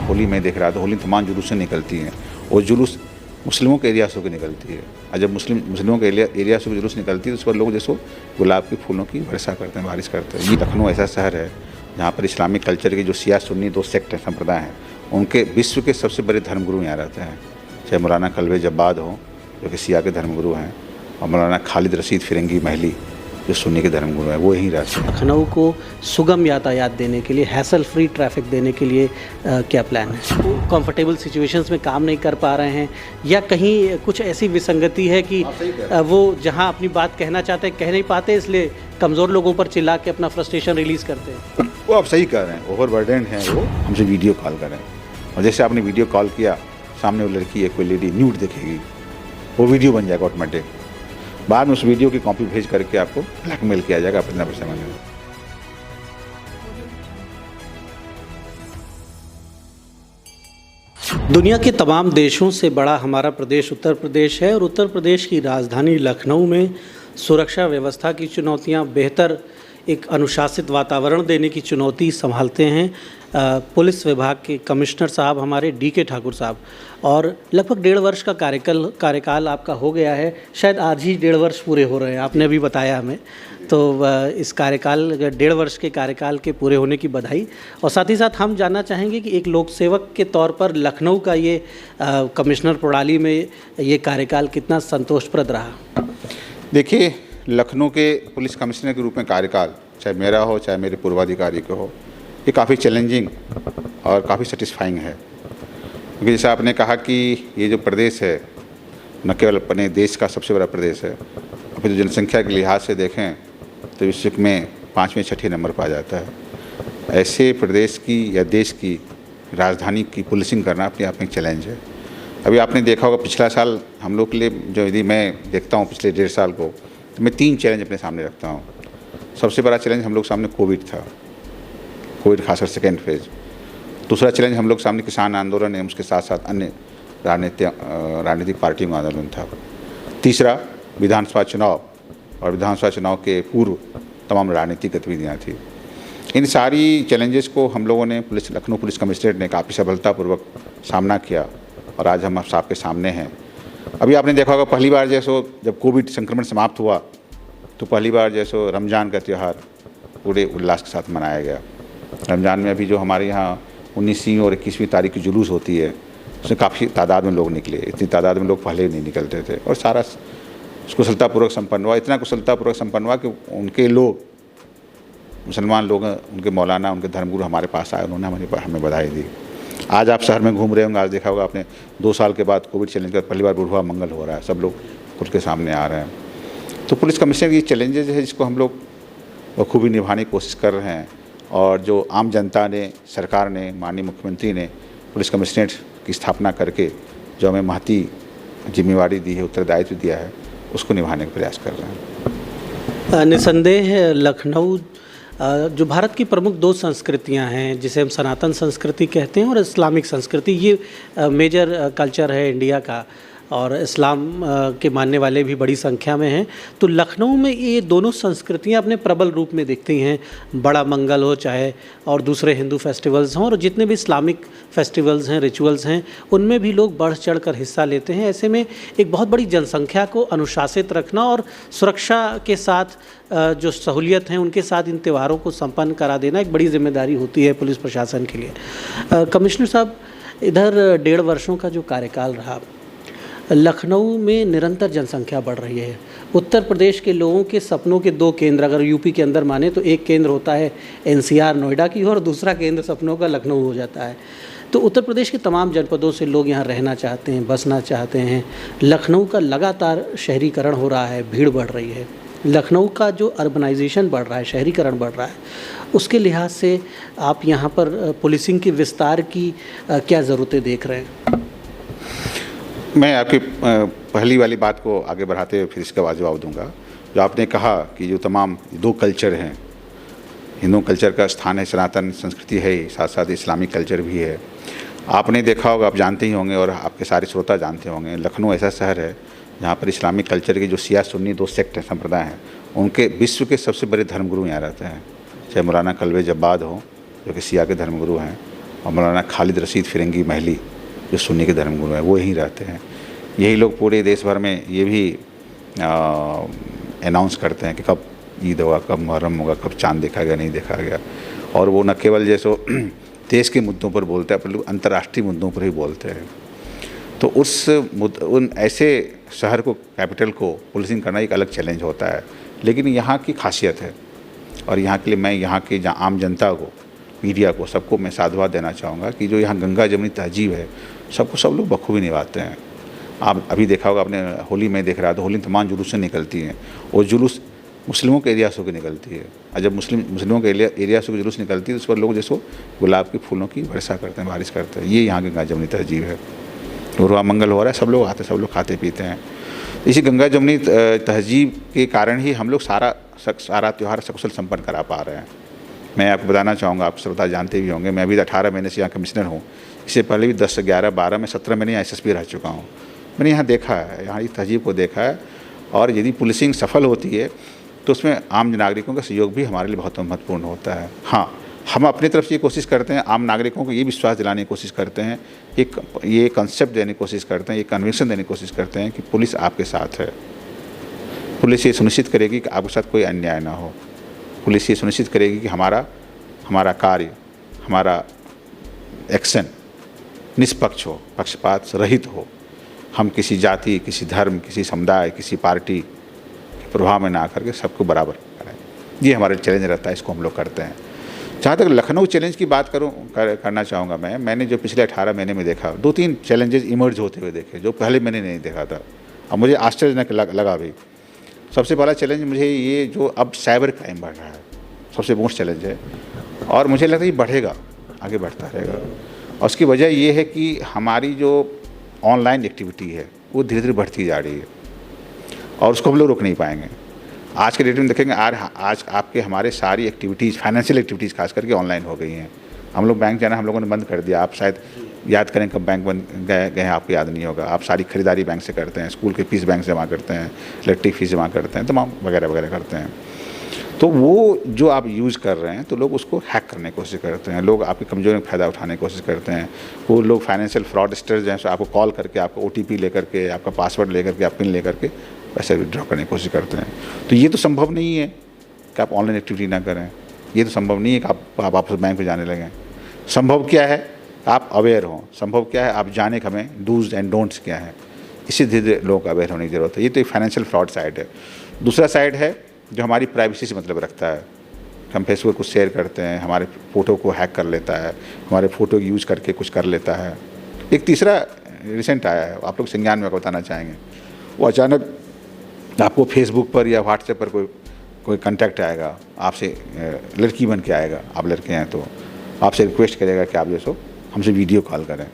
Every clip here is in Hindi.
होली में देख रहा था, होली तमाम जुलूस से निकलती हैं और जुलूस मुस्लिमों के एरिया से होकर निकलती है। और जब मुस्लिमों के एरिया से जुलूस निकलती है तो उस पर लोग जैसे गुलाब के फूलों की वर्षा करते हैं, बारिश करते हैं। ये लखनऊ ऐसा शहर है जहाँ पर इस्लामिक कल्चर के जो शिया सुन्नी दो सेक्ट हैं, संप्रदाय हैं, उनके विश्व के सबसे बड़े धर्मगुरु यहाँ रहते हैं। चाहे मौलाना कल्बे जब्बाद हो जो कि शिया के धर्मगुरु हैं, और मौलाना खालिद रशीद फिरंगी महली जो सुन्नी के धर्मगुरु हैं, वो यहीं रहते हैं। लखनऊ को सुगम यातायात देने के लिए, हैसल फ्री ट्रैफिक देने के लिए क्या प्लान है? कंफर्टेबल सिचुएशंस में काम नहीं कर पा रहे हैं या कहीं कुछ ऐसी विसंगति है कि वो जहां अपनी बात कहना चाहते हैं कह नहीं पाते, इसलिए कमज़ोर लोगों पर चिल्ला के अपना फ्रस्ट्रेशन रिलीज़ करते हैं? वो आप सही कह रहे हैं, ओवरबर्डन है वो, हमसे वीडियो कॉल करें। और जैसे आपने वीडियो कॉल किया, सामने वो लड़की है, कोई लेडी न्यूड दिखेगी, वो वीडियो बन जाएगा ऑटोमेटिक। बाद में उस वीडियो की कॉपी भेज करके आपको ब्लैकमेल किया जाएगा, आप इतना पैसा मांगेंगे। दुनिया के तमाम देशों से बड़ा हमारा प्रदेश उत्तर प्रदेश है और उत्तर प्रदेश की राजधानी लखनऊ में सुरक्षा व्यवस्था की चुनौतियां, बेहतर एक अनुशासित वातावरण देने की चुनौती संभालते हैं पुलिस विभाग के कमिश्नर साहब हमारे DK ठाकुर साहब। और लगभग 1.5 वर्ष का कार्यकाल आपका हो गया है, शायद आज ही 1.5 वर्ष पूरे हो रहे हैं, आपने अभी बताया हमें। तो इस कार्यकाल 1.5 वर्ष के कार्यकाल के पूरे होने की बधाई। और साथ ही साथ हम जानना चाहेंगे कि एक लोक सेवक के तौर पर लखनऊ का ये कमिश्नर प्रणाली में ये कार्यकाल कितना संतोषप्रद रहा? देखिए, लखनऊ के पुलिस कमिश्नर के रूप में कार्यकाल, चाहे मेरा हो चाहे मेरे पूर्वाधिकारी का हो, ये काफ़ी चैलेंजिंग और काफ़ी सेटिस्फाइंग है। क्योंकि जैसा आपने कहा कि ये जो प्रदेश है न केवल अपने देश का सबसे बड़ा प्रदेश है, अभी तो जनसंख्या के लिहाज से देखें तो विश्व में 5वें-6ठे नंबर पर आ जाता है। ऐसे प्रदेश की या देश की राजधानी की पुलिसिंग करना अपने आप में एक चैलेंज है। अभी आपने देखा होगा पिछला साल हम लोग के लिए, जो यदि मैं देखता हूँ पिछले 1.5 साल को, तो मैं 3 चैलेंज अपने सामने रखता हूँ। सबसे बड़ा चैलेंज हम लोग सामने कोविड था, कोविड खासकर सेकेंड फेज। दूसरा चैलेंज हम लोग सामने किसान आंदोलन एवं उसके साथ साथ अन्य राजनीतिक पार्टियों का आंदोलन था। तीसरा विधानसभा चुनाव और विधानसभा चुनाव के पूर्व तमाम राजनीतिक गतिविधियाँ थी। इन सारी चैलेंजेस को हम लोगों ने लखनऊ पुलिस कमिश्नरेट ने काफ़ी सफलतापूर्वक सामना किया और आज हम आपके सामने हैं। अभी आपने देखा होगा पहली बार जैसो जब कोविड संक्रमण समाप्त हुआ तो पहली बार जैसो रमज़ान का त्यौहार पूरे उल्लास के साथ मनाया गया। रमज़ान में अभी जो हमारे यहाँ 19वीं और 21वीं तारीख की जुलूस होती है, उसमें काफ़ी तादाद में लोग निकले। इतनी तादाद में लोग पहले नहीं निकलते थे और सारा कुशलतापूर्वक संपन्न हुआ। इतना कुशलतापूर्वक संपन्न हुआ कि उनके लोग, मुसलमान लोग, उनके मौलाना, उनके धर्मगुरु हमारे पास आए, उन्होंने हमें बधाई दी। आज आप शहर में घूम रहे होंगे, आज देखा होगा आपने 2 साल के बाद कोविड चैलेंज कर पहली बार बुढ़वा मंगल हो रहा है, सब लोग खुद के सामने आ रहे हैं। तो पुलिस कमिश्नर की चैलेंजेज है जिसको हम लोग बखूबी निभाने की कोशिश कर रहे हैं। और जो आम जनता ने, सरकार ने, माननीय मुख्यमंत्री ने पुलिस कमिश्नरेट की स्थापना करके जो हमें महती जिम्मेवारी दी है, उत्तरदायित्व दिया है, उसको निभाने का प्रयास कर रहे हैं। निसंदेह लखनऊ जो भारत की प्रमुख 2 संस्कृतियां हैं, जिसे हम सनातन संस्कृति कहते हैं और इस्लामिक संस्कृति, ये मेजर कल्चर है इंडिया का और इस्लाम के मानने वाले भी बड़ी संख्या में हैं। तो लखनऊ में ये दोनों संस्कृतियां अपने प्रबल रूप में दिखती हैं। बड़ा मंगल हो चाहे और दूसरे हिंदू फेस्टिवल्स हों और जितने भी इस्लामिक फेस्टिवल्स हैं, रिचुअल्स हैं, उनमें भी लोग बढ़ चढ़ कर हिस्सा लेते हैं। ऐसे में एक बहुत बड़ी जनसंख्या को अनुशासित रखना और सुरक्षा के साथ जो सहूलियत हैं उनके साथ इन त्योहारों को संपन्न करा देना एक बड़ी जिम्मेदारी होती है पुलिस प्रशासन के लिए। कमिश्नर साहब, इधर 1.5 वर्षों का जो कार्यकाल रहा, लखनऊ में निरंतर जनसंख्या बढ़ रही है। उत्तर प्रदेश के लोगों के सपनों के 2 केंद्र अगर यूपी के अंदर माने तो एक केंद्र होता है NCR नोएडा की और दूसरा केंद्र सपनों का लखनऊ हो जाता है। तो उत्तर प्रदेश के तमाम जनपदों से लोग यहाँ रहना चाहते हैं, बसना चाहते हैं। लखनऊ का लगातार शहरीकरण हो रहा है, भीड़ बढ़ रही है। लखनऊ का जो अर्बनाइजेशन बढ़ रहा है, शहरीकरण बढ़ रहा है, उसके लिहाज से आप यहाँ पर पुलिसिंग के विस्तार की क्या ज़रूरतें देख रहे हैं? मैं आपकी पहली वाली बात को आगे बढ़ाते हुए फिर इसका जवाब दूंगा। जो आपने कहा कि जो तमाम 2 कल्चर हैं, हिंदू कल्चर का स्थान है, सनातन संस्कृति है, साथ साथ इस्लामिक कल्चर भी है। आपने देखा होगा, आप जानते ही होंगे और आपके सारे श्रोता जानते होंगे, लखनऊ ऐसा शहर है जहाँ पर इस्लामिक कल्चर के जो शिया सुन्नी 2 सेक्ट हैं, संप्रदाय हैं, उनके विश्व के सबसे बड़े धर्मगुरु यहाँ रहते हैं। चाहे मौलाना कल्बे जब्बाद हो जो कि शिया के धर्मगुरु हैं, और मौलाना खालिद रशीद फिरंगी महली जो सुन्नी के धर्मगुरु हैं वो यहीं रहते हैं। यही लोग पूरे देश भर में ये भी अनाउंस करते हैं कि कब ईद होगा, कब मुहर्रम होगा, कब चाँद देखा गया, नहीं देखा गया। और वो न केवल जैसो देश के मुद्दों पर बोलते हैं, पर अंतर्राष्ट्रीय मुद्दों पर ही बोलते हैं। तो उन ऐसे शहर को, कैपिटल को पुलिसिंग करना एक अलग चैलेंज होता है, लेकिन यहाँ की खासियत है। और यहाँ के लिए मैं यहाँ के आम जनता को, मीडिया को, सबको मैं साधुवाद देना चाहूँगा कि जो यहाँ गंगा जमुनी तहजीब है सबको सब लोग बखूबी निभाते हैं। आप अभी देखा होगा, आपने होली में देख रहा था, होली में तमाम जुलूसें निकलती हैं और जुलूस मुस्लिमों के एरिया से होकर निकलती है। और जब मुस्लिमों के एरिया से जुलूस निकलती है तो उस पर लोग जैसो गुलाब के फूलों की वर्षा करते हैं, बारिश करते हैं। ये यहाँ गंगा जमुनी तहजीब है। गुरुआ मंगल हो रहा है, सब लोग आते हैं, सब लोग खाते पीते हैं। इसी गंगा जमुनी तहजीब के कारण ही हम लोग सारा त्यौहार सकुशल संपन्न करा पा रहे हैं। मैं आपको बताना चाहूँगा, आप श्रोता जानते भी होंगे, मैं अभी 18 महीने से यहाँ कमिश्नर हूँ। इससे पहले भी 10 से 11, 12 में 17 महीने SSP रह चुका हूँ। मैंने यहाँ देखा है, यहाँ इस तहजीब को देखा है। और यदि पुलिसिंग सफल होती है तो उसमें आम नागरिकों का सहयोग भी हमारे लिए बहुत महत्वपूर्ण होता है। हाँ, हम अपनी तरफ से ये कोशिश करते हैं, आम नागरिकों को ये विश्वास दिलाने की कोशिश करते हैं, ये कंसेप्ट देने की कोशिश करते हैं, ये कन्विक्शन देने की कोशिश करते हैं कि पुलिस आपके साथ है। पुलिस ये सुनिश्चित करेगी कि आपके साथ कोई अन्याय ना हो। पुलिस ये सुनिश्चित करेगी कि हमारा कार्य, हमारा एक्शन निष्पक्ष हो, पक्षपात रहित हो। हम किसी जाति, किसी धर्म, किसी समुदाय, किसी पार्टी के प्रभाव में ना आकर के सबको बराबर करें। ये हमारा चैलेंज रहता है, इसको हम लोग करते हैं। जहाँ तक लखनऊ चैलेंज की बात करना चाहूँगा मैंने जो पिछले 18 महीने में देखा, 2-3 चैलेंजेस इमर्ज होते हुए देखे जो पहले मैंने नहीं देखा था और मुझे आश्चर्यजनक लगा भी। सबसे पहला चैलेंज मुझे ये जो अब साइबर क्राइम बढ़ रहा है, सबसे मोस्ट चैलेंज है और मुझे लगता है ये बढ़ेगा, आगे बढ़ता रहेगा। और उसकी वजह ये है कि हमारी जो ऑनलाइन एक्टिविटी है वो धीरे धीरे बढ़ती जा रही है और उसको हम लोग रोक नहीं पाएंगे। आज के डेट में देखेंगे, आज आपके हमारे सारी एक्टिविटीज़, फाइनेंशियल एक्टिविटीज़ खास करके ऑनलाइन हो गई हैं। हम लोग बैंक जाना हम लोगों ने बंद कर दिया। आप शायद याद करें कब बैंक बंद गए हैं, आपको याद नहीं होगा। आप सारी खरीदारी बैंक से करते हैं, स्कूल की फीस बैंक से जमा करते हैं, इलेक्ट्रिक फीस जमा करते हैं, तमाम वगैरह वगैरह करते हैं। तो वो जो आप यूज़ कर रहे हैं तो लोग उसको हैक करने की कोशिश करते हैं, लोग आपकी कमजोरी का फ़ायदा उठाने की कोशिश करते हैं। वो लोग फाइनेंशियल फ्रॉडस्टर्स जैसे आपको कॉल करके, आपको OTP लेकर के, आपका पासवर्ड लेकर के, आप पिन लेकर के पैसे विड्रॉ करने की कोशिश करते हैं। तो ये तो संभव नहीं है कि आप ऑनलाइन एक्टिविटी ना करें। ये तो संभव नहीं है कि आप वापस बैंक में जाने लगें। संभव क्या है, आप अवेयर हों। संभव क्या है, आप जाने कि हमें डूज एंड डोंट्स क्या है। इसी धीरे धीरे लोगों को अवेयर होने की ज़रूरत है। ये तो एक फाइनेंशियल फ्रॉड साइड है। दूसरा साइड है जो हमारी प्राइवेसी से मतलब रखता है। हम फेसबुक को शेयर करते हैं, हमारे फ़ोटो को हैक कर लेता है, हमारे फ़ोटो की यूज़ करके कुछ कर लेता है। एक तीसरा रिसेंट आया है, आप लोग संज्ञान में बताना चाहेंगे। वो अचानक आपको फेसबुक पर या व्हाट्सएप पर कोई कॉन्टैक्ट आएगा, आपसे लड़की बन के आएगा, आप लड़के हैं तो आपसे रिक्वेस्ट करेगा कि आप जैसो हमसे वीडियो कॉल करें।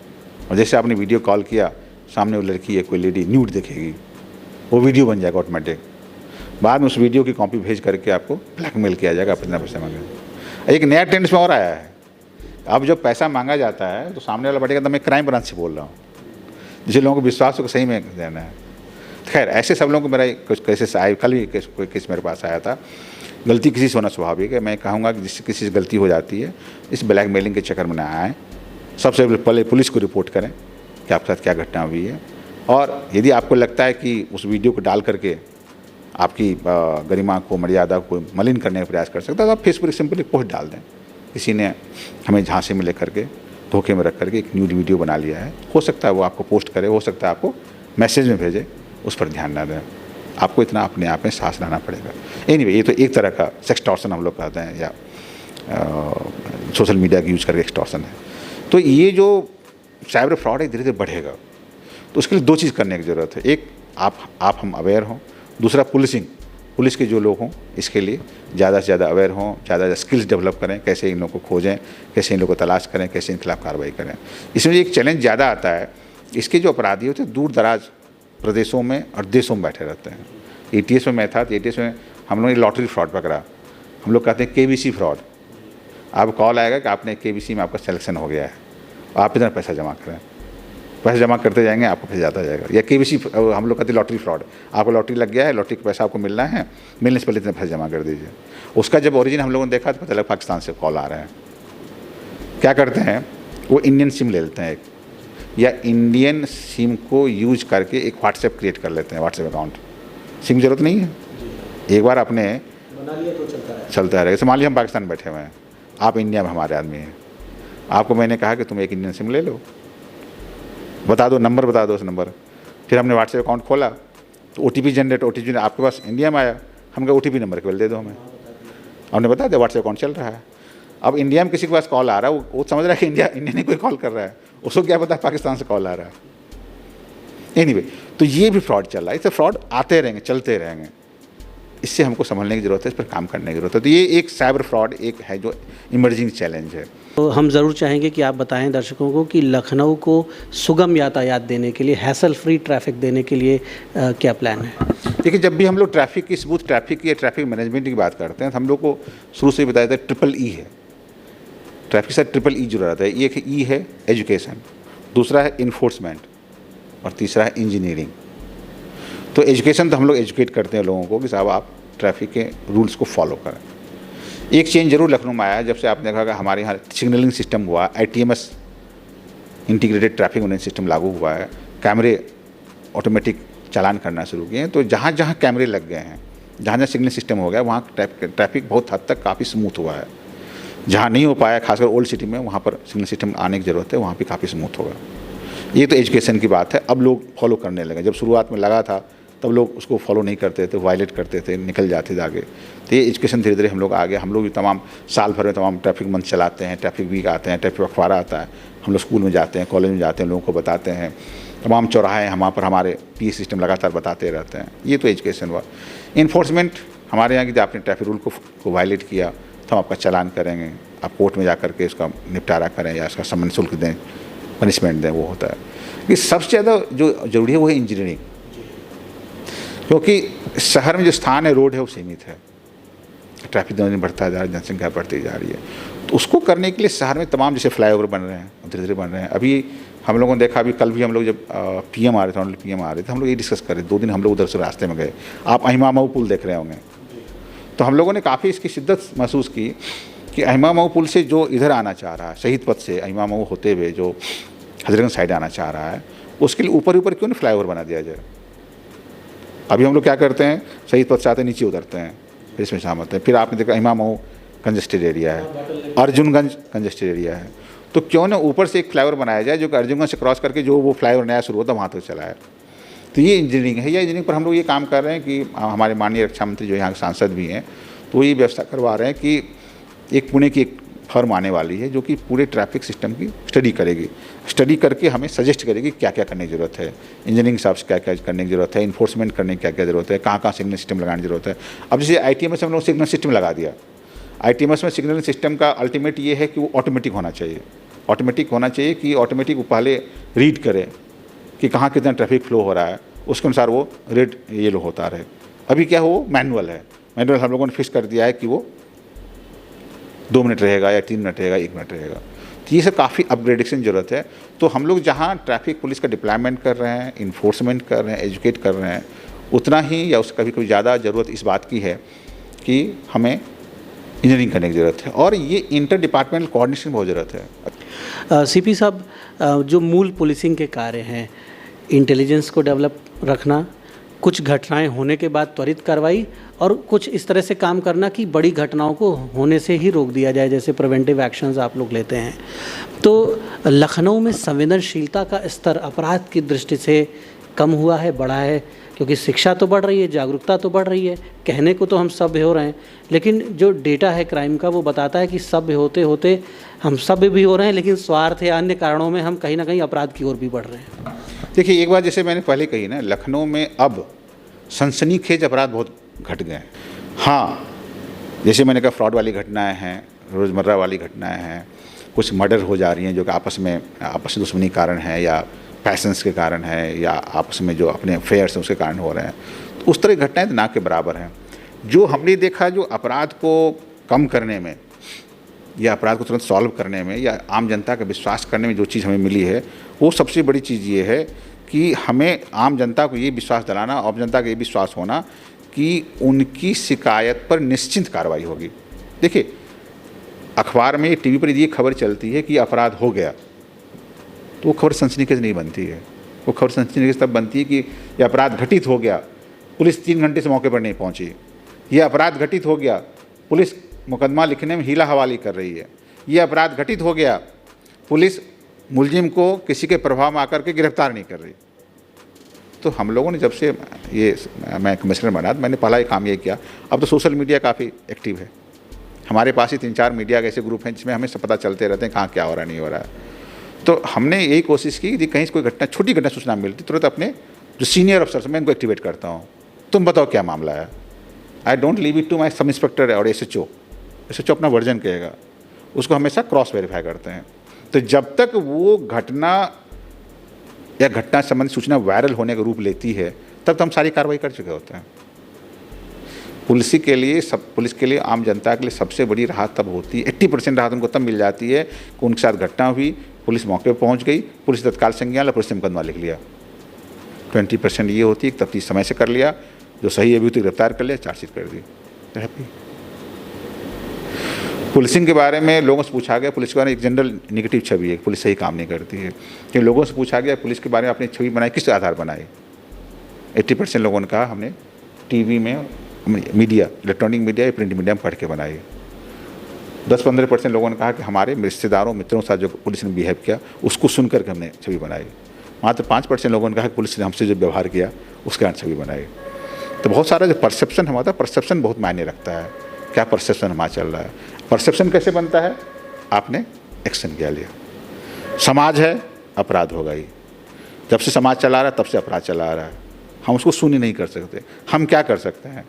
और जैसे आपने वीडियो कॉल किया, सामने वो लड़की है, कोई लेडी न्यूड दिखेगी, वो वीडियो बन जाएगा ऑटोमेटिक। बाद में उस वीडियो की कॉपी भेज करके आपको ब्लैकमेल किया जाएगा, आप इतना पैसा मांगे। एक नया ट्रेंड में और आया है, अब जब पैसा मांगा जाता है तो सामने वाला बैठेगा तो मैं क्राइम ब्रांच से बोल रहा हूँ, जिसे लोगों को विश्वास हो सही में देना है। खैर, ऐसे सब लोगों को मेरा कुछ केसेस आए, कल भी कोई केस मेरे पास आया था। गलती किसी से होना स्वाभाविक है। मैं कहूँगा कि जिससे किसी से गलती हो जाती है, इस ब्लैकमेलिंग के चक्कर में ना आए। सबसे पहले पुलिस को रिपोर्ट करें कि आपके साथ क्या घटना हुई है। और यदि आपको लगता है कि उस वीडियो को डाल करके आपकी गरिमा को, मर्यादा को मलिन करने का प्रयास कर सकता है, तो आप फेसबुक सिंपली पोस्ट डाल दें, किसी ने हमें झांसे में लेकर के, धोखे में रख करके एक न्यूड वीडियो बना लिया है। हो सकता है वो आपको पोस्ट करे, हो सकता है आपको मैसेज में भेजे, उस पर ध्यान ना दें। आपको इतना अपने आप में साहस लाना पड़ेगा। एनीवे, ये तो एक तरह का सेक्सटॉर्शन हम लोग कहते हैं, या सोशल मीडिया की यूज़ करके एक्सटॉर्शन है। तो ये जो साइबर फ्रॉड है धीरे धीरे बढ़ेगा। तो उसके लिए 2 चीज़ करने की ज़रूरत है। एक, आप हम अवेयर हों। दूसरा, पुलिस के जो लोग हों इसके लिए ज़्यादा से ज़्यादा अवेयर हों, ज़्यादा ज़्यादा स्किल्स डेवलप करें, कैसे इन लोगों को खोजें, कैसे इन लोगों को तलाश करें, कैसे इनके खिलाफ कार्रवाई करें। इसमें एक चैलेंज ज़्यादा आता है, इसके जो अपराधी होते हैं दूर दराज प्रदेशों में और देशों में बैठे रहते हैं। ATS में मैं था तो ATS में हम लोगों ने लॉटरी फ्रॉड पकड़ा। हम लोग कहते हैं KBC फ्रॉड। आप कॉल आएगा कि आपने KBC में आपका सिलेक्शन हो गया है, आप इतना पैसा जमा करें। पैसा जमा करते जाएंगे, आपको पैसा जाता जाएगा। या KBC हम लोग कहते हैं लॉटरी फ्रॉड। आपको लॉटरी लग गया है, लॉटरी का पैसा आपको मिलना है, मिलने से पहले इतना पैसा जमा कर दीजिए। उसका जब ओरिजिन हम लोगों ने देखा तो पता लगा पाकिस्तान से कॉल आ रहा है। क्या करते हैं, वो इंडियन सिम ले लेते हैं एक, या इंडियन सिम को यूज करके एक व्हाट्सएप क्रिएट कर लेते हैं, व्हाट्सएप अकाउंट। सिम की ज़रूरत नहीं है, एक बार आपने बना लिया तो चलता रहेगा। जैसे मान लीजिए हम पाकिस्तान बैठे हुए हैं, आप इंडिया में हमारे आदमी हैं, आपको मैंने कहा कि तुम एक इंडियन सिम ले लो, बता दो नंबर, बता दो उस नंबर। फिर हमने व्हाट्सएप अकाउंट खोला तो OTP जनरेट, OTP आपके पास इंडिया में आया, हम कहा OTP नंबर केवल दे दो हमें, हमने बता दिया व्हाट्सएप अकाउंट चल रहा है। अब इंडिया में किसी के पास कॉल आ रहा है, वो समझ रहा है कि इंडिया ने कोई कॉल कर रहा है, उसको क्या पता पाकिस्तान से कॉल आ रहा है। एनीवे, तो ये भी फ्रॉड चल रहा है। इससे फ्रॉड आते रहेंगे, चलते रहेंगे, इससे हमको संभलने की ज़रूरत है, इस पर काम करने की ज़रूरत है। तो ये एक साइबर फ्रॉड एक है जो इमर्जिंग चैलेंज है। तो हम ज़रूर चाहेंगे कि आप बताएं दर्शकों को कि लखनऊ को सुगम यातायात देने के लिए, हैसल फ्री ट्रैफिक देने के लिए क्या प्लान है? देखिए, जब भी हम लोग ट्रैफिक की, स्मूथ ट्रैफिक की या ट्रैफिक मैनेजमेंट की बात करते हैं तो हम लोग को शुरू से बताया था EEE है, ट्रैफिक के साथ EEE जुड़ा रहता है। एक E है एजुकेशन, दूसरा है इन्फोर्समेंट और तीसरा है इंजीनियरिंग। तो एजुकेशन तो हम लोग एजुकेट करते हैं लोगों को कि साहब आप ट्रैफिक के रूल्स को फॉलो करें। एक चेंज जरूर लखनऊ में आया है, जब से आपने देखा कि हमारे यहाँ सिग्नलिंग सिस्टम हुआ, ITMS integrated traffic management system लागू हुआ है, कैमरे ऑटोमेटिक चालान करना शुरू किए हैं। तो जहाँ जहाँ कैमरे लग गए हैं, जहाँ जहाँ सिग्नल सिस्टम हो गया, वहाँ ट्रैफिक बहुत हद तक काफ़ी स्मूथ हुआ है। जहाँ नहीं हो पाया, खासकर ओल्ड सिटी में, वहाँ पर सिग्नल सिस्टम आने की ज़रूरत है, वहाँ भी काफ़ी स्मूथ होगा। ये तो एजुकेशन की बात है। अब लोग फॉलो करने लगे। जब शुरुआत में लगा था तब लोग उसको फॉलो नहीं करते थे, वायलेट करते थे, निकल जाते थे आगे। तो ये एजुकेशन धीरे धीरे हम लोग आगे, हम लोग भी तमाम साल भर में तमाम ट्रैफिक मंथ चलाते हैं, ट्रैफिक वीक आते हैं, ट्रैफिक अखबार आता है, हम लोग स्कूल में जाते हैं, कॉलेज में जाते हैं, लोगों को बताते हैं, तमाम चौराहे हैं वहाँ पर हमारे PA सिस्टम लगातार बताते रहते हैं। ये तो एजुकेशन हुआ। इन्फोर्समेंट हमारे यहाँ की, जब आपने ट्रैफिक रूल को वायलेट किया तो हम आपका चालान करेंगे, आप कोर्ट में जा करके उसका निपटारा करें या उसका सम्मान शुल्क दें, पनिशमेंट दें, वो होता है। कि सबसे ज़्यादा जो ज़रूरी है वो है इंजीनियरिंग, क्योंकि शहर में जो स्थान है, रोड है, वो सीमित है, ट्रैफिक दिन बढ़ता जा रहा है, जनसंख्या बढ़ती जा रही है। तो उसको करने के लिए शहर में तमाम जैसे फ्लाईओवर बन रहे हैं, धीरे धीरे बन रहे हैं। अभी हम लोगों ने देखा, अभी कल भी हम लोग जब PM आ रहे थे, ऑनरेबल PM आ रहे थे, हम लोग ये डिस्कस कर रहे थे। 2 दिन हम लोग उधर से रास्ते में गए, आप अहिमा मऊ पुल देख रहे होंगे, तो हम लोगों ने काफ़ी इसकी शिद्दत महसूस की कि अहिमा मऊ पुल से जो इधर आना चाह रहा है, शहीद पथ से अहिमा मऊ होते हुए जो हजरतगंज साइड आना चाह रहा है, उसके लिए ऊपर क्यों नहीं फ्लाईओवर बना दिया जाए। अभी हम लोग क्या करते हैं, शहीद पथ से आते नीचे उतरते हैं, फिर इसमें शाम होते हैं। फिर आपने देखा अहिमा मऊ कंजेस्टेड एरिया है, अर्जुनगंज कंजेस्टेड एरिया है, तो क्यों ना ऊपर से एक फ्लाईओवर बनाया जाए जो कि अर्जुनगंज से क्रॉस करके जो वो फ्लाईओवर नया शुरू होता है वहाँ तक चला है। तो ये इंजीनियरिंग है। या इंजीनियरिंग पर हम लोग ये काम कर रहे हैं कि हमारे माननीय रक्षा मंत्री जो यहाँ के सांसद भी हैं, तो ये व्यवस्था करवा रहे हैं कि एक पुणे की एक फर्म आने वाली है जो कि पूरे ट्रैफिक सिस्टम की स्टडी करेगी, स्टडी करके हमें सजेस्ट करेगी क्या क्या करने की ज़रूरत है, इंजीनियरिंग हिसाब से क्या क्या करने की ज़रूरत है, इन्फोर्समेंट करने की क्या क्या ज़रूरत है, कहाँ कहाँ सिग्नल सिस्टम लगाने की ज़रूरत है। अब जैसे ITMS में हम लोग सिग्नल सिस्टम लगा दिया, ITMS में सिग्नल सिस्टम का अल्टीमेट ये है कि वो ऑटोमेटिक होना चाहिए। ऑटोमेटिक होना चाहिए कि ऑटोमेटिक वो पहले रीड करे कि कहाँ कितना ट्रैफिक फ्लो हो रहा है, उसके अनुसार वो रेड येलो होता रहे। अभी क्या हो, मैनुअल है, मैनुअल हम लोगों ने फिक्स कर दिया है कि वो 2 मिनट रहेगा या 3 मिनट रहेगा, 1 मिनट रहेगा। तो ये सब काफ़ी अपग्रेडेशन की ज़रूरत है। तो हम लोग जहाँ ट्रैफिक पुलिस का डिप्लॉयमेंट कर रहे हैं, इन्फोर्समेंट कर रहे हैं, एजुकेट कर रहे हैं, उतना ही या उससे कभी कभी ज़्यादा ज़रूरत इस बात की है कि हमें इंजीनियरिंग करने की ज़रूरत है, और ये इंटर डिपार्टमेंटल कोऑर्डिनेशन की बहुत ज़रूरत है। CP साहब, जो मूल पुलिसिंग के कार्य हैं, इंटेलिजेंस को डेवलप रखना, कुछ घटनाएं होने के बाद त्वरित कार्रवाई, और कुछ इस तरह से काम करना कि बड़ी घटनाओं को होने से ही रोक दिया जाए, जैसे प्रिवेंटिव एक्शंस आप लोग लेते हैं। तो लखनऊ में संवेदनशीलता का स्तर अपराध की दृष्टि से कम हुआ है, बढ़ा है? क्योंकि शिक्षा तो बढ़ रही है, जागरूकता तो बढ़ रही है, कहने को तो हम सभ्य हो रहे हैं, लेकिन जो डेटा है क्राइम का वो बताता है कि सभ्य होते होते हम सभ्य भी हो रहे हैं, लेकिन स्वार्थ या अन्य कारणों में हम कहीं ना कहीं अपराध की ओर भी बढ़ रहे हैं। देखिए, एक बात जैसे मैंने पहले कही ना, लखनऊ में अब सनसनीखेज अपराध बहुत घट गए हैं। हाँ, जैसे मैंने कहा, फ्रॉड वाली घटनाएं हैं, रोज़मर्रा वाली घटनाएं हैं, कुछ मर्डर हो जा रही हैं जो कि आपस में दुश्मनी कारण है, या पैशंस के कारण है, या आपस में जो अपने अफेयर्स हैं उसके कारण हो रहे हैं। तो उस तरह की घटनाएं ना के बराबर हैं। जो हमने देखा, जो अपराध को कम करने में या अपराध को तुरंत सॉल्व करने में या आम जनता का विश्वास करने में जो चीज़ हमें मिली है, वो सबसे बड़ी चीज़ ये है कि हमें आम जनता को ये विश्वास दिलाना, आम जनता का ये विश्वास होना कि उनकी शिकायत पर निश्चित कार्रवाई होगी। देखिए, अखबार में, TV पर ये खबर चलती है कि अपराध हो गया, तो वो खबर सनसनीखेज नहीं बनती है। वो खबर सनसनीखेज तब बनती है कि यह अपराध घटित हो गया, पुलिस 3 घंटे से मौके पर नहीं पहुंची। यह अपराध घटित हो गया, पुलिस मुकदमा लिखने में हीला हवाली कर रही है। यह अपराध घटित हो गया, पुलिस मुलजिम को किसी के प्रभाव में आकर के गिरफ्तार नहीं कर रही। तो हम लोगों ने जब से मैं कमिश्नर बना, मैंने पहला ही काम ये किया। अब तो सोशल मीडिया काफ़ी एक्टिव है, हमारे पास ही 3-4 मीडिया के ऐसे ग्रुप हैं जिसमें हमें सब पता चलते रहते हैं कहाँ क्या हो रहा नहीं हो रहा है। तो हमने यही कोशिश की कि कहीं से कोई घटना, छोटी घटना सूचना मिलती, तुरंत अपने जो सीनियर अफसर मैं इनको एक्टिवेट करता हूँ, तुम बताओ क्या मामला है। I don't leave it to my sub inspector और SHO अपना वर्जन कहेगा, उसको हमेशा क्रॉस वेरीफाई करते हैं। तो जब तक वो घटना या घटना संबंधी सूचना वायरल होने का रूप लेती है, तब तो हम सारी कार्रवाई कर चुके होते हैं। पुलिस के लिए आम जनता के लिए सबसे बड़ी राहत तब होती है, 80% राहत उनको तब मिल जाती है कि उनके साथ घटना हुई, पुलिस मौके पर पहुंच गई, पुलिस तत्काल संज्ञान लिया, पुलिस ने मुकदमा लिख लिया। 20% ये होती है तफ्तीश समय से कर लिया, जो सही अभी तो गिरफ्तार कर लिया, चार्जशीट कर दी। हैप्पी। पुलिसिंग के बारे में लोगों से पूछा गया, पुलिस के बारे में एक जनरल निगेटिव छवि है, पुलिस सही काम नहीं करती है। कि लोगों से पूछा गया पुलिस के बारे में अपनी छवि बनाई, किस आधार बनाई? 80% लोगों ने कहा हमने टीवी में, मीडिया, इलेक्ट्रॉनिक मीडिया या प्रिंट मीडिया में पढ़ के बनाई। 10-15% लोगों ने कहा कि हमारे रिश्तेदारों मित्रों के साथ जो पुलिस ने बिहेव किया उसको सुन करके हमने छवि बनाई। मात्र 5% लोगों ने कहा कि पुलिस ने हमसे जो व्यवहार किया उसके कारण छवि बनाई। तो बहुत सारा जो परसेप्शन हमारा, परसेप्शन बहुत मायने रखता है, क्या परसेप्शन हमारा चल रहा है। परसेप्शन कैसे बनता है? आपने एक्शन किया लिया। समाज है, अपराध होगा ही। जब से समाज चला रहा है तब से अपराध चला रहा है, हम उसको शून्य नहीं कर सकते। हम क्या कर सकते हैं?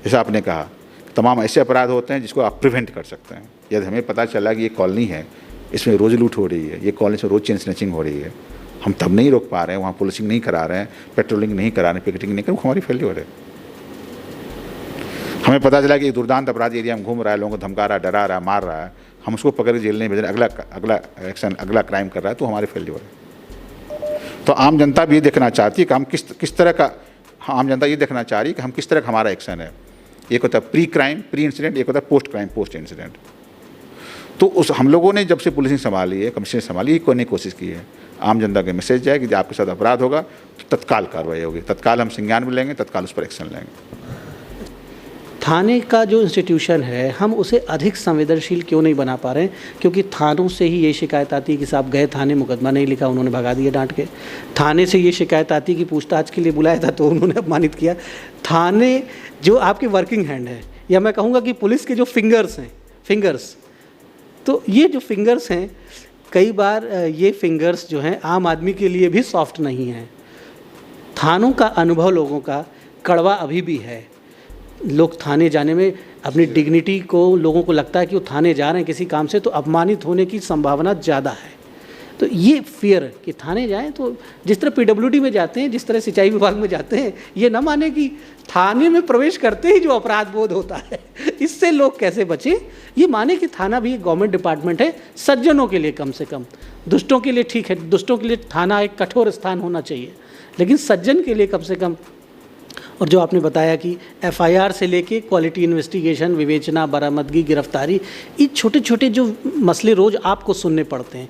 जैसे आपने कहा, तमाम ऐसे अपराध होते हैं जिसको आप प्रिवेंट कर सकते हैं। यदि हमें पता चला कि ये कॉलोनी है, इसमें रोज़ लूट हो रही है, ये कॉलोनी से रोज़ चेन स्नैचिंग हो रही है, हम तब नहीं रोक पा रहे हैं, वहाँ पुलिसिंग नहीं करा रहे हैं, पेट्रोलिंग नहीं करा रहे हैं, पिकेटिंग नहीं कर रहे, हमारी फेल्योर है। हमें पता चला कि एक दुर्दांत अपराध एरिया में घूम रहा है, लोगों को धमका रहा है, डरा रहा है, मार रहा है, हम उसको पकड़ के जेल नहीं भेज रहे, अगला एक्शन, अगला क्राइम कर रहा है, तो हमारी फेल्योर है। तो आम जनता भी ये देखना चाहती है कि हम किस तरह का, आम जनता ये देखना चाह रही है कि हम किस तरह का हमारा एक्शन है। एक होता है प्री क्राइम, प्री इंसिडेंट, एक होता है पोस्ट क्राइम, पोस्ट इंसिडेंट। तो उस हम लोगों ने जब से पुलिसिंग संभाली है, कमिश्नर संभाली, ये करने की कोशिश की है आम जनता के मैसेज जाए कि जब आपके साथ अपराध होगा तो तत्काल कार्रवाई होगी, तत्काल हम संज्ञान में लेंगे, तत्काल उस पर एक्शन लेंगे। थाने का जो इंस्टीट्यूशन है, हम उसे अधिक संवेदनशील क्यों नहीं बना पा रहे हैं? क्योंकि थानों से ही ये शिकायत आती है कि साहब गए थाने, मुकदमा नहीं लिखा, उन्होंने भगा दिया डांट के। थाने से ये शिकायत आती है कि पूछताछ के लिए बुलाया था तो उन्होंने अपमानित किया। थाने जो आपके वर्किंग हैंड है, या मैं कहूँगा कि पुलिस के जो फिंगर्स, तो ये जो फिंगर्स हैं, कई बार ये फिंगर्स जो हैं आम आदमी के लिए भी सॉफ्ट नहीं हैं। थानों का अनुभव लोगों का कड़वा अभी भी है। लोग थाने जाने में अपनी डिग्निटी को, लोगों को लगता है कि वो थाने जा रहे हैं किसी काम से तो अपमानित होने की संभावना ज़्यादा है। तो ये फियर कि थाने जाएं तो जिस तरह PWD में जाते हैं, जिस तरह सिंचाई विभाग में जाते हैं, ये ना माने कि थाने में प्रवेश करते ही जो अपराध बोध होता है, इससे लोग कैसे बचें। ये माने कि थाना भी एक गवर्नमेंट डिपार्टमेंट है, सज्जनों के लिए कम से कम। दुष्टों के लिए ठीक है, दुष्टों के लिए थाना एक कठोर स्थान होना चाहिए, लेकिन सज्जन के लिए कम से कम। और जो आपने बताया कि FIR से लेके क्वालिटी इन्वेस्टिगेशन, विवेचना, बरामदगी, गिरफ्तारी, ये छोटे छोटे जो मसले रोज़ आपको सुनने पड़ते हैं।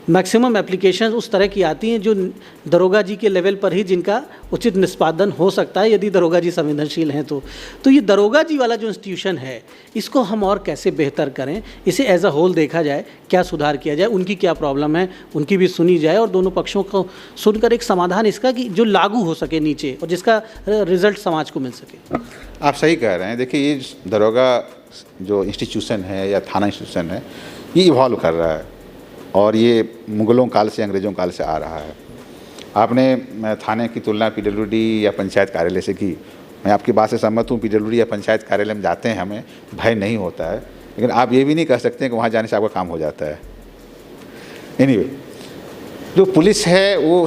मैक्सिमम एप्लीकेशन उस तरह की आती हैं जो दरोगा जी के लेवल पर ही जिनका उचित निष्पादन हो सकता है, यदि दरोगा जी संवेदनशील हैं तो ये दरोगा जी वाला जो इंस्टीट्यूशन है, इसको हम और कैसे बेहतर करें, इसे एज अ होल देखा जाए, क्या सुधार किया जाए, उनकी क्या प्रॉब्लम है, उनकी भी सुनी जाए और दोनों पक्षों को सुनकर एक समाधान इसका कि जो लागू हो सके नीचे और जिसका रिजल्ट समाज को मिल सके। आप सही कह रहे हैं। देखिए, ये दरोगा जो इंस्टीट्यूशन है या थाना इंस्टीट्यूशन है, ये इवॉल्व कर रहा है और ये मुग़लों काल से, अंग्रेज़ों काल से आ रहा है। आपने थाने की तुलना PWD या पंचायत कार्यालय से की। मैं आपकी बात से सहमत हूँ, PWD या पंचायत कार्यालय में जाते हैं, हमें भय नहीं होता है, लेकिन आप ये भी नहीं कह सकते कि वहाँ जाने से आपका काम हो जाता है। एनीवे, जो पुलिस है वो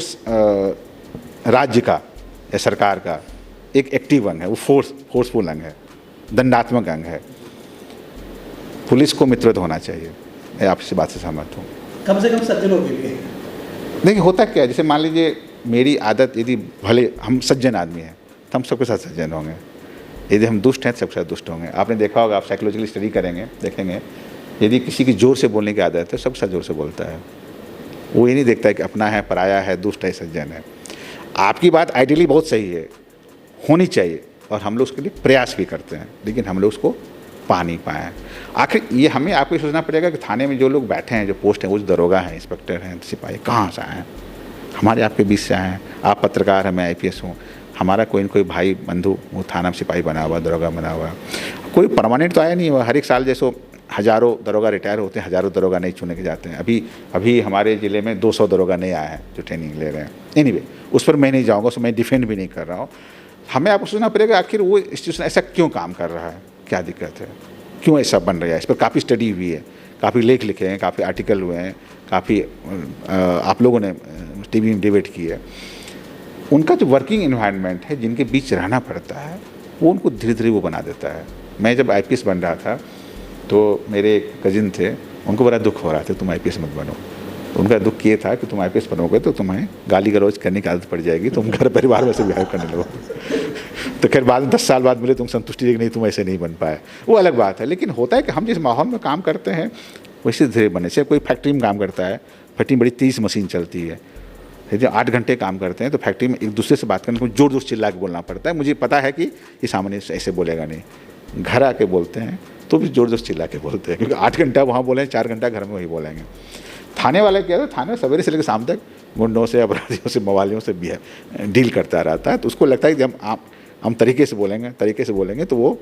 राज्य का या सरकार का एक एक्टिव अंग है, वो फोर्सफुल अंग है, दंडात्मक अंग है। पुलिस को मित्रवत होना चाहिए, मैं आपसे बात से सहमत हूँ, कम से कम सज्जनों के लिए। देखिए, होता क्या है, जैसे मान लीजिए मेरी आदत, यदि भले हम सज्जन आदमी हैं तो हम सबके साथ सज्जन होंगे, यदि हम दुष्ट हैं तो सबके साथ दुष्ट होंगे। आपने देखा होगा, आप साइकोलॉजिकल स्टडी करेंगे, देखेंगे, यदि किसी की ज़ोर से बोलने की आदत है तो सबके साथ ज़ोर से बोलता है। वो ये नहीं देखता है कि अपना है, पराया है, दुष्ट है, सज्जन है। आपकी बात आइडियली बहुत सही है, होनी चाहिए, और हम लोग उसके लिए प्रयास भी करते हैं, लेकिन हम लोग उसको पा नहीं पाए हैं। आखिर ये हमें आपको ये सोचना पड़ेगा कि थाने में जो लोग बैठे हैं, जो पोस्ट हैं, वो दरोगा हैं, इंस्पेक्टर हैं, सिपाही कहाँ से आए हैं? हमारे आपके बीच से आए हैं। आप पत्रकार हैं, मैं IPS हूँ, हमारा कोई न कोई भाई बंधु वो थाना में सिपाही बना हुआ, दरोगा बना हुआ, कोई परमानेंट तो आया नहीं हुआ। हर एक साल जैसे हज़ारों दरोगा रिटायर होते हैं, हज़ारों दरोगा नहीं चुने के जाते हैं। अभी हमारे ज़िले में 200 दरोगा नहीं आए हैं जो ट्रेनिंग ले रहे हैं। एनीवे, उस पर मैं नहीं जाऊँगा, उसमें मैं डिफेंड भी नहीं कर रहा हूँ। हमें आपको सोचना पड़ेगा आखिर वो इंस्टीट्यूशन ऐसा क्यों काम कर रहा है, क्या दिक्कत है, क्यों ऐसा बन रहा है। इस पर काफ़ी स्टडी हुई है, काफ़ी लेख लिखे हैं, काफ़ी आर्टिकल हुए हैं, काफ़ी आप लोगों ने TV में डिबेट की है। उनका जो वर्किंग एनवायरनमेंट है, जिनके बीच रहना पड़ता है, वो उनको धीरे धीरे वो बना देता है। मैं जब IPS बन रहा था तो मेरे एक कजिन थे, उनको बड़ा दुख हो रहा था तुम IPS मत बनो। तो उनका दुख ये था कि तुम IPS बनोगे तो तुम्हें गाली गलौज करने की आदत पड़ जाएगी, तुम घर परिवार में से बिहेव करने लगोगे। तो खैर बाद में 10 साल बाद मिले, तुम संतुष्टि देगी नहीं, तुम ऐसे नहीं बन पाए, वो अलग बात है। लेकिन होता है कि हम जिस माहौल में काम करते हैं वैसे धीरे बने से। कोई फैक्ट्री में काम करता है, फैक्ट्री में बड़ी तेज़ मशीन चलती है, यदि 8 घंटे काम करते हैं तो फैक्ट्री में एक दूसरे से बात करने को जोर जोर चिल्ला के बोलना पड़ता है। मुझे पता है कि ये सामने ऐसे बोलेगा नहीं, घर आके बोलते हैं तो भी जोर जोर चिल्ला के बोलते हैं, क्योंकि 8 घंटा वहाँ बोलें, 4 घंटा घर में वही बोलेंगे। थाने वाले क्या है, थाने सवेरे से लेकर शाम तक गुंडों से, अपराधियों से, मवालियों से डील करता रहता है। तो उसको लगता है कि हम तरीके से बोलेंगे तो वो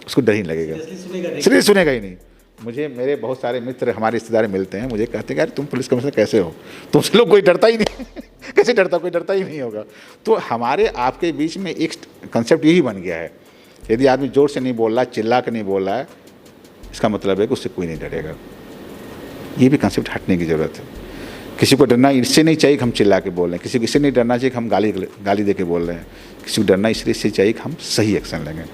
उसको डर ही लगेगा, इसलिए सुनेगा ही नहीं। मुझे मेरे बहुत सारे मित्र, हमारे रिश्तेदार मिलते हैं, मुझे कहते हैं यार तुम पुलिस कमिश्नर कैसे हो, तुमसे लोग कोई डरता ही नहीं। कैसे डरता, कोई डरता ही नहीं होगा। तो हमारे आपके बीच में एक कंसेप्ट यही बन गया है, यदि आदमी जोर से नहीं बोल रहा, चिल्ला के नहीं बोल रहा है, इसका मतलब है कि उससे कोई नहीं डरेगा। ये भी कंसेप्ट हटने की ज़रूरत है। किसी को डरना इससे नहीं चाहिए कि हम चिल्ला के बोल रहे हैं, किसी को इससे नहीं डरना चाहिए कि हम गाली दे के बोल रहे हैं, किसी को डरना इससे चाहिए कि हम सही एक्शन लेंगे।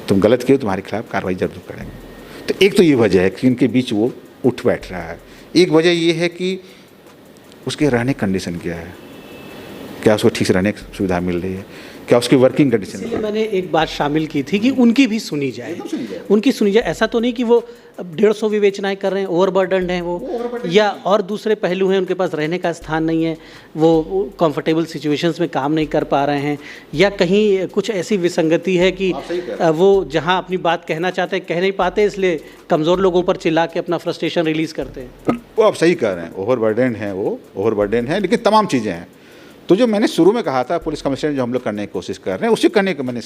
तुम गलत किए, तुम्हारे खिलाफ कार्रवाई जरूर करेंगे। तो एक तो ये वजह है कि इनके बीच वो उठ बैठ रहा है। एक वजह ये है कि उसके रहने कंडीशन क्या है, क्या उसको ठीक से रहने की सुविधा मिल रही है, क्या उसकी वर्किंग कंडीशन। इसलिए मैंने एक बात शामिल की थी कि उनकी भी सुनी जाए, उनकी सुनी जाए। ऐसा तो नहीं कि वो 150 विवेचनाएं कर रहे हैं, ओवरबर्डन है वो, या और दूसरे पहलू हैं, उनके पास रहने का स्थान नहीं है, वो कंफर्टेबल सिचुएशंस में काम नहीं कर पा रहे हैं, या कहीं कुछ ऐसी विसंगति है कि वो जहां अपनी बात कहना चाहते हैं कह नहीं पाते, इसलिए कमज़ोर लोगों पर चिल्ला के अपना फ्रस्ट्रेशन रिलीज़ करते हैं। वो आप सही कह रहे हैं, ओवरबर्डन है, लेकिन तमाम चीज़ें हैं। तो जो मैंने शुरू में कहा था पुलिस कमिश्नर जो हम लोग करने की कोशिश कर रहे हैं, उसी करने को मैंने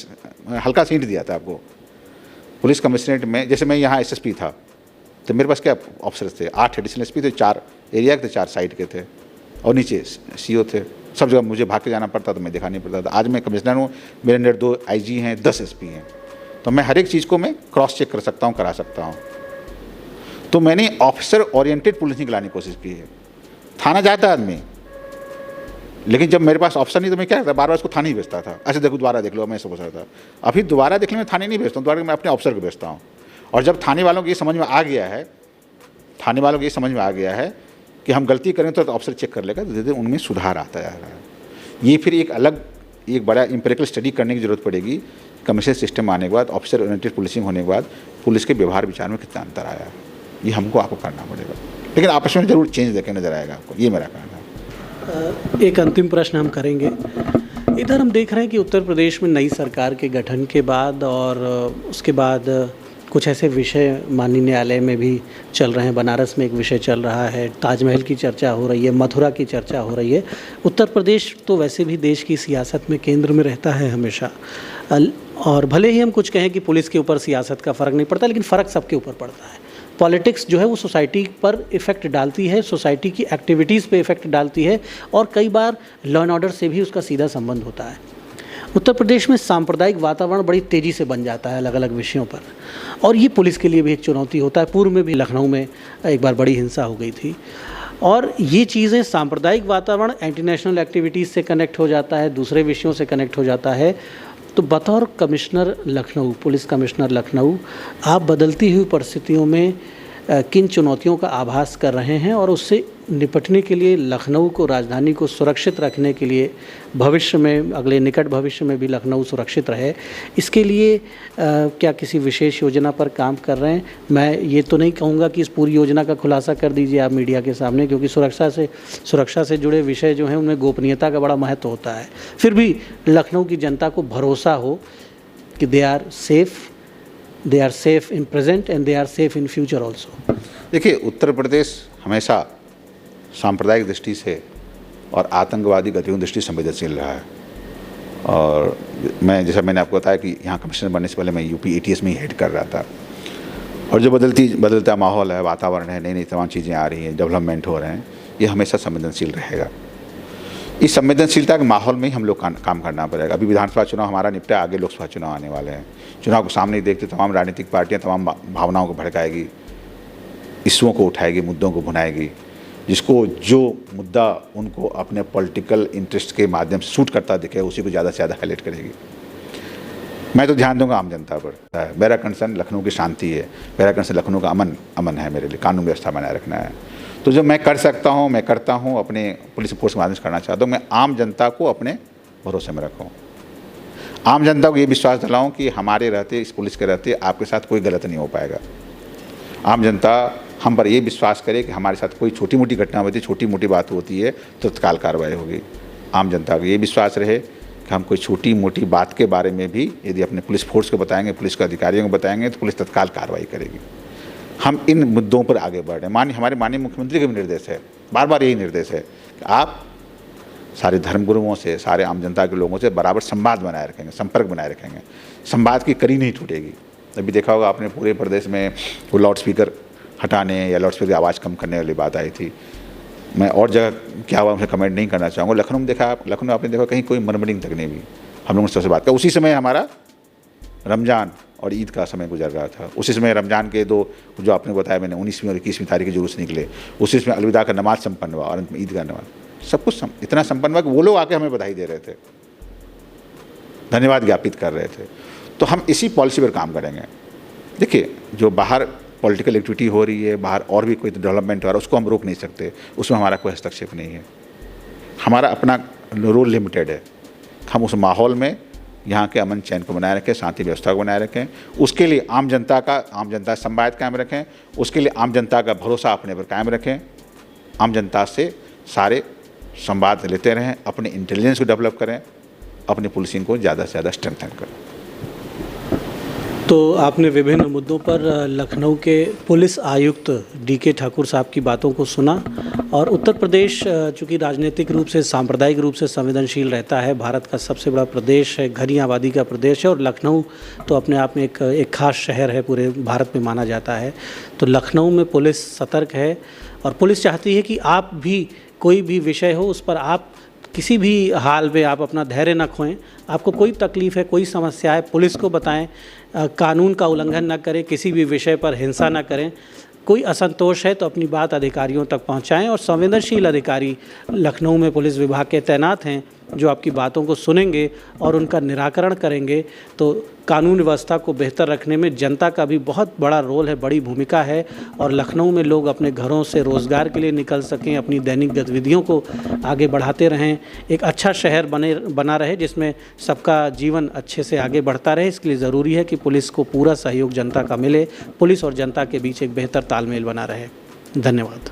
हल्का सा हिंट दिया था आपको। पुलिस कमिश्नरेट में जैसे मैं यहाँ SSP था तो मेरे पास क्या ऑफिसर्स थे, 8 एडिशनल SP थे, 4 एरिया के थे, 4 साइड के थे, और नीचे CO थे। सब जगह मुझे भाग के जाना पड़ता तो मैं दिखा नहीं पड़ता था। आज मैं कमिश्नर हूँ, मेरे अंडर 2 IG हैं, 10 SP हैं, तो मैं हर एक चीज़ को मैं क्रॉस चेक कर सकता हूँ, करा सकता हूँ। तो मैंने ऑफिसर ओरिएंटेड पुलिसिंग लाने की कोशिश की है। थाना जाता आदमी, लेकिन जब मेरे पास ऑप्शन नहीं तो मैं क्या करता, बार बार उसको थाने ही भेजता था। अच्छा देखो दोबारा देख लो, मैं सोच रहा था। अभी दोबारा देखने में थाने नहीं भेजता हूँ, दोबारा मैं अपने ऑफिसर को भेजता हूँ। और जब थाने वालों को ये समझ में आ गया है, कि हम गलती करें तो ऑफिसर चेक कर लेगा, तो धीरे धीरे उनमें सुधार आता जा रहा है। ये फिर एक बड़ा एम्पिरिकल स्टडी करने की जरूरत पड़ेगी। कमिश्नर सिस्टम आने के बाद, ऑफिसर ओरिएंटेड पुलिसिंग होने के बाद, पुलिस के व्यवहार विचार में कितना अंतर आया है, ये हमको आपको करना पड़ेगा। लेकिन आपस में जरूर चेंज देखे नजर आएगा आपको, ये मेरा कहना है। एक अंतिम प्रश्न हम करेंगे। इधर हम देख रहे हैं कि उत्तर प्रदेश में नई सरकार के गठन के बाद और उसके बाद कुछ ऐसे विषय माननीय न्यायालय में भी चल रहे हैं। बनारस में एक विषय चल रहा है, ताजमहल की चर्चा हो रही है, मथुरा की चर्चा हो रही है। उत्तर प्रदेश तो वैसे भी देश की सियासत में केंद्र में रहता है हमेशा, और भले ही हम कुछ कहें कि पुलिस के ऊपर सियासत का फ़र्क नहीं पड़ता, लेकिन फ़र्क सबके ऊपर पड़ता है। पॉलिटिक्स जो है वो सोसाइटी पर इफ़ेक्ट डालती है, सोसाइटी की एक्टिविटीज़ पे इफ़ेक्ट डालती है, और कई बार लॉ एंड ऑर्डर से भी उसका सीधा संबंध होता है। उत्तर प्रदेश में सांप्रदायिक वातावरण बड़ी तेज़ी से बन जाता है अलग अलग विषयों पर, और ये पुलिस के लिए भी एक चुनौती होता है। पूर्व में भी लखनऊ में एक बार बड़ी हिंसा हो गई थी, और ये चीज़ें, सांप्रदायिक वातावरण एंटी नेशनल एक्टिविटीज़ से कनेक्ट हो जाता है, दूसरे विषयों से कनेक्ट हो जाता है। तो बतौर commissioner Lucknow, police commissioner Lucknow, आप बदलती हुई परिस्थितियों में किन चुनौतियों का आभास कर रहे हैं और उससे निपटने के लिए, लखनऊ को, राजधानी को सुरक्षित रखने के लिए, भविष्य में, अगले निकट भविष्य में भी लखनऊ सुरक्षित रहे, इसके लिए क्या किसी विशेष योजना पर काम कर रहे हैं? मैं ये तो नहीं कहूँगा कि इस पूरी योजना का खुलासा कर दीजिए आप मीडिया के सामने, क्योंकि सुरक्षा से जुड़े विषय जो हैं उनमें गोपनीयता का बड़ा महत्व होता है। फिर भी लखनऊ की जनता को भरोसा हो कि they are safe in present and they are safe in future also. देखिए, उत्तर प्रदेश हमेशा सांप्रदायिक दृष्टि से और आतंकवादी गतिविधियों दृष्टि संवेदनशील रहा है। और जैसा मैंने आपको बताया कि यहाँ कमिश्नर बनने से पहले मैं यूपी ATS में ही हेड कर रहा था। और जो बदलता माहौल है, वातावरण है, नई नई तमाम चीज़ें आ रही हैं, डेवलपमेंट हो रहे हैं, ये हमेशा संवेदनशील रहेगा। इस संवेदनशीलता के माहौल में ही हम लोग काम करना पड़ेगा। अभी विधानसभा चुनाव हमारा निपटा, आगे लोकसभा चुनाव आने वाले हैं। चुनाव को सामने ही देखते तमाम राजनीतिक पार्टियाँ तमाम भावनाओं को भड़काएगी, इश्यूओं को उठाएगी, मुद्दों को भुनाएगी, जिसको जो मुद्दा उनको अपने पॉलिटिकल इंटरेस्ट के माध्यम से सूट करता दिखे उसी को ज़्यादा से ज़्यादा हाईलाइट करेगी। मैं तो ध्यान दूंगा आम जनता पर। मेरा कंसर्न लखनऊ की शांति है, मेरा कंसर्न लखनऊ का अमन है, मेरे लिए कानून व्यवस्था बनाए रखना है। तो जो मैं कर सकता हूँ मैं करता हूँ, अपने पुलिस फोर्स के माध्यम से करना चाहता हूँ। मैं आम जनता को अपने भरोसे में रखूँ, आम जनता को ये विश्वास दिलाऊँ कि हमारे रहते, इस पुलिस के रहते आपके साथ कोई गलत नहीं हो पाएगा। आम जनता हम पर ये विश्वास करे कि हमारे साथ कोई छोटी मोटी घटना होती है, छोटी मोटी बात होती है तो तत्काल कार्रवाई होगी। आम जनता को ये विश्वास रहे कि हम कोई छोटी मोटी बात के बारे में भी यदि अपने पुलिस फोर्स को बताएंगे, पुलिस के अधिकारियों को बताएंगे तो पुलिस तत्काल कार्रवाई करेगी। हम इन मुद्दों पर आगे बढ़ रहे हैं। हमारे माननीय मुख्यमंत्री का भी निर्देश है, बार बार यही निर्देश है कि आप सारे धर्मगुरुओं से, सारे आम जनता के लोगों से बराबर संवाद बनाए रखेंगे, संपर्क बनाए रखेंगे। संवाद की कड़ी नहीं टूटेगी। अभी देखा होगा आपने पूरे प्रदेश में वो लाउड स्पीकर हटाने या लाउड स्पीकर की आवाज़ कम करने वाली बात आई थी। मैं और जगह क्या हुआ उसे कमेंट नहीं करना चाहूँगा। लखनऊ में देखा, लखनऊ आपने देखा कहीं कोई मरमरिंग तक नहीं हुई। हम लोगों ने सबसे बात किया। उसी समय हमारा रमज़ान और ईद का समय गुजर रहा था। उसी समय रमज़ान के जो आपने बताया मैंने 19वीं और 21वीं तारीख के जुलूस निकले, उसी समय अलविदा का नमाज संपन्न हुआ और अंत में ईद का नमाज। सब कुछ इतना संपन्न हुआ कि वो लोग आके हमें बधाई दे रहे थे, धन्यवाद ज्ञापित कर रहे थे। तो हम इसी पॉलिसी पर काम करेंगे। देखिए, जो बाहर पॉलिटिकल एक्टिविटी हो रही है, बाहर और भी कोई डेवलपमेंट हो रहा है, उसको हम रोक नहीं सकते, उसमें हमारा कोई हस्तक्षेप नहीं है। हमारा अपना रोल लिमिटेड है। हम उस माहौल में यहाँ के अमन चैन को बनाए रखें, शांति व्यवस्था को बनाए रखें। उसके लिए आम जनता संवाद कायम रखें। उसके लिए आम जनता का भरोसा अपने पर कायम रखें। आम जनता से सारे संवाद लेते रहें, अपने इंटेलिजेंस को डेवलप करें, अपनी पुलिसिंग को ज़्यादा से ज़्यादा स्ट्रेंथन करें। तो आपने विभिन्न मुद्दों पर लखनऊ के पुलिस आयुक्त DK ठाकुर साहब की बातों को सुना। और उत्तर प्रदेश चूँकि राजनीतिक रूप से, सांप्रदायिक रूप से संवेदनशील रहता है, भारत का सबसे बड़ा प्रदेश है, घनी आबादी का प्रदेश है, और लखनऊ तो अपने आप में एक खास शहर है, पूरे भारत में माना जाता है। तो लखनऊ में पुलिस सतर्क है और पुलिस चाहती है कि आप भी कोई भी विषय हो उस पर आप किसी भी हाल में आप अपना धैर्य न खोएं। आपको कोई तकलीफ़ है, कोई समस्या है, पुलिस को बताएं, कानून का उल्लंघन न करें, किसी भी विषय पर हिंसा न करें। कोई असंतोष है तो अपनी बात अधिकारियों तक पहुंचाएं। और संवेदनशील अधिकारी लखनऊ में पुलिस विभाग के तैनात हैं, जो आपकी बातों को सुनेंगे और उनका निराकरण करेंगे। तो कानून व्यवस्था को बेहतर रखने में जनता का भी बहुत बड़ा रोल है, बड़ी भूमिका है। और लखनऊ में लोग अपने घरों से रोज़गार के लिए निकल सकें, अपनी दैनिक गतिविधियों को आगे बढ़ाते रहें, एक अच्छा शहर बना रहे जिसमें सबका जीवन अच्छे से आगे बढ़ता रहे। इसके लिए ज़रूरी है कि पुलिस को पूरा सहयोग जनता का मिले, पुलिस और जनता के बीच एक बेहतर तालमेल बना रहे। धन्यवाद।